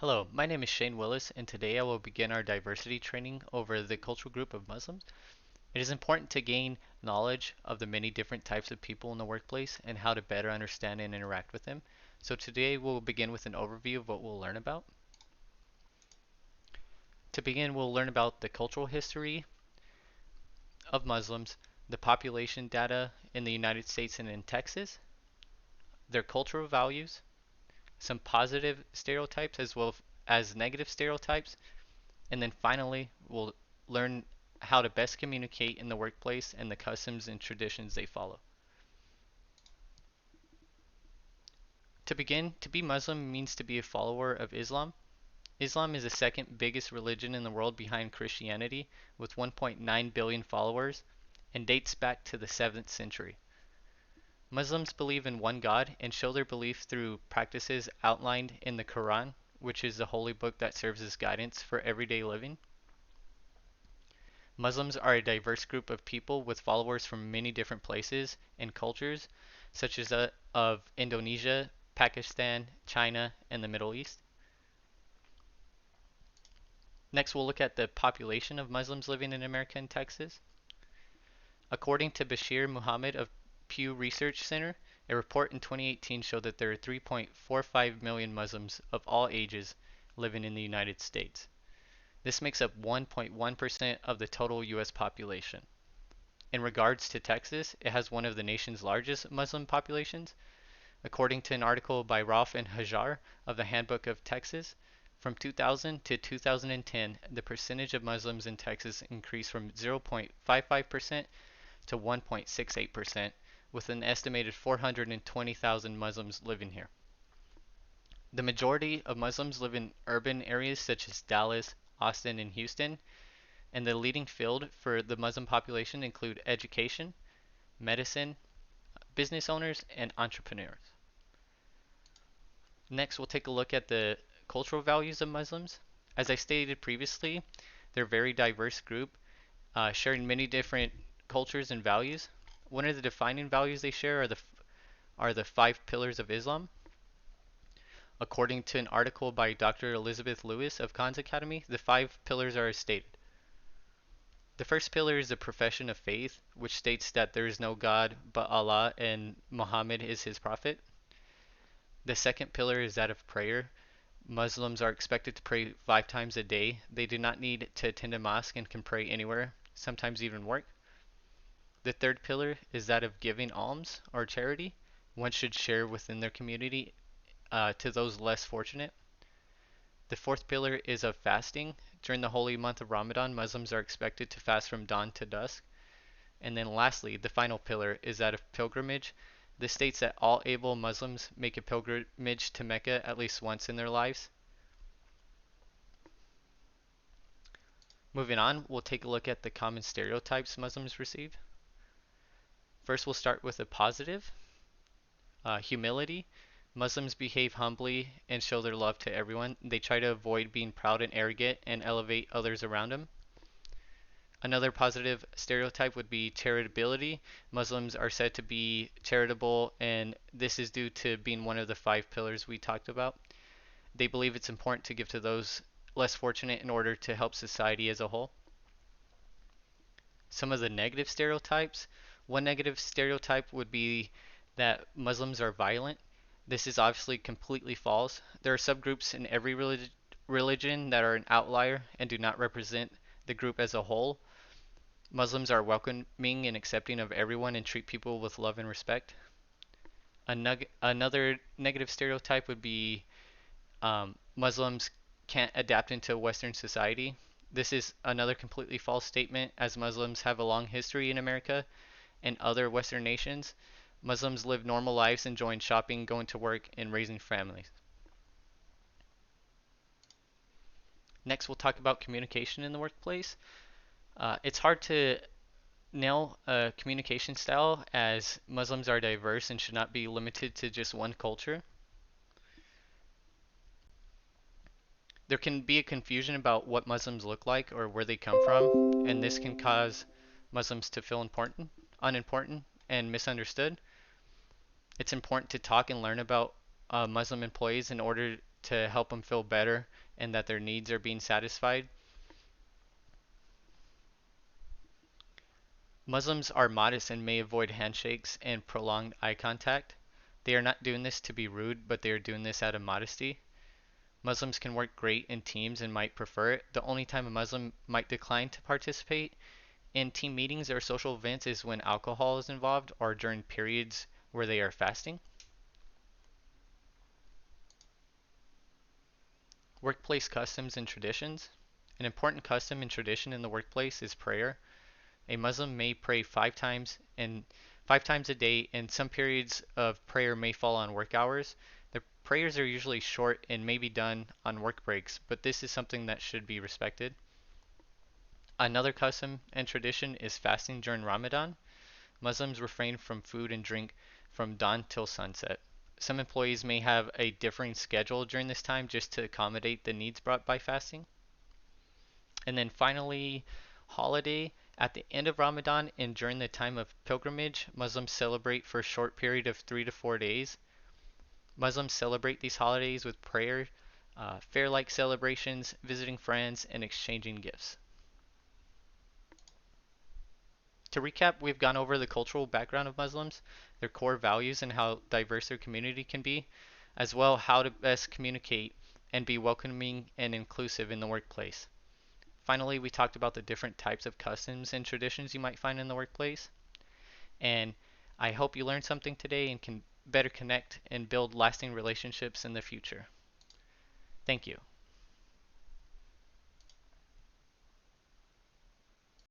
Hello, my name is Shane Willis, and today I will begin our diversity training over the cultural group of Muslims. It is important to gain knowledge of the many different types of people in the workplace and how to better understand and interact with them. So today we'll begin with an overview of what we'll learn about. To begin, we'll learn about the cultural history of Muslims, the population data in the United States and in Texas, their cultural values, some positive stereotypes as well as negative stereotypes, and then finally, we'll learn how to best communicate in the workplace and the customs and traditions they follow. To begin, to be Muslim means to be a follower of Islam. Islam is the second biggest religion in the world behind Christianity, with 1.9 billion followers, and dates back to the 7th century. Muslims believe in one God and show their belief through practices outlined in the Quran, which is the holy book that serves as guidance for everyday living. Muslims are a diverse group of people with followers from many different places and cultures, such as of Indonesia, Pakistan, China, and the Middle East. Next, we'll look at the population of Muslims living in America and Texas. According to Bashir Muhammad of Pew Research Center, a report in 2018 showed that there are 3.45 million Muslims of all ages living in the United States. This makes up 1.1% of the total U.S. population. In regards to Texas, it has one of the nation's largest Muslim populations. According to an article by Rolf and Hajar of the Handbook of Texas, from 2000 to 2010, the percentage of Muslims in Texas increased from 0.55% to 1.68%, with an estimated 420,000 Muslims living here. The majority of Muslims live in urban areas such as Dallas, Austin, and Houston, and the leading field for the Muslim population include education, medicine, business owners, and entrepreneurs. Next, we'll take a look at the cultural values of Muslims. As I stated previously, they're a very diverse group, sharing many different cultures and values. One of the defining values they share are the five pillars of Islam. According to an article by Dr. Elizabeth Lewis of Khan's Academy, the five pillars are as stated. The first pillar is the profession of faith, which states that there is no God but Allah and Muhammad is his prophet. The second pillar is that of prayer. Muslims are expected to pray 5 times a day. They do not need to attend a mosque and can pray anywhere, sometimes even work. The third pillar is that of giving alms or charity. One should share within their community to those less fortunate. The fourth pillar is of fasting. During the holy month of Ramadan, Muslims are expected to fast from dawn to dusk. And then lastly, the final pillar is that of pilgrimage. This states that all able Muslims make a pilgrimage to Mecca at least once in their lives. Moving on, we'll take a look at the common stereotypes Muslims receive. First, we'll start with a positive. Humility. Muslims behave humbly and show their love to everyone. They try to avoid being proud and arrogant and elevate others around them. Another positive stereotype would be charitability. Muslims are said to be charitable, and this is due to being one of the five pillars we talked about. They believe it's important to give to those less fortunate in order to help society as a whole. Some of the negative stereotypes. One negative stereotype would be that Muslims are violent. This is obviously completely false. There are subgroups in every religion that are an outlier and do not represent the group as a whole. Muslims are welcoming and accepting of everyone and treat people with love and respect. Another negative stereotype would be Muslims can't adapt into Western society. This is another completely false statement, as Muslims have a long history in America and other Western nations. Muslims live normal lives, enjoying shopping, going to work, and raising families. Next, we'll talk about communication in the workplace. It's hard to nail a communication style, as Muslims are diverse and should not be limited to just one culture. There can be a confusion about what Muslims look like or where they come from, and this can cause Muslims to feel unimportant, and misunderstood. It's important to talk and learn about Muslim employees in order to help them feel better and that their needs are being satisfied. Muslims are modest and may avoid handshakes and prolonged eye contact. They are not doing this to be rude, but they are doing this out of modesty. Muslims can work great in teams and might prefer it. The only time a Muslim might decline to participate in team meetings or social events is when alcohol is involved or during periods where they are fasting. Workplace customs and traditions. An important custom and tradition in the workplace is prayer. A Muslim may pray 5 times a day, and some periods of prayer may fall on work hours. The prayers are usually short and may be done on work breaks, but this is something that should be respected. Another custom and tradition is fasting during Ramadan. Muslims refrain from food and drink from dawn till sunset. Some employees may have a differing schedule during this time just to accommodate the needs brought by fasting. And then finally, holiday. At the end of Ramadan and during the time of pilgrimage, Muslims celebrate for a short period of 3 to 4 days. Muslims celebrate these holidays with prayer, fair-like celebrations, visiting friends, and exchanging gifts. To recap, we've gone over the cultural background of Muslims, their core values, and how diverse their community can be, as well how to best communicate and be welcoming and inclusive in the workplace. Finally, we talked about the different types of customs and traditions you might find in the workplace. And I hope you learned something today and can better connect and build lasting relationships in the future. Thank you.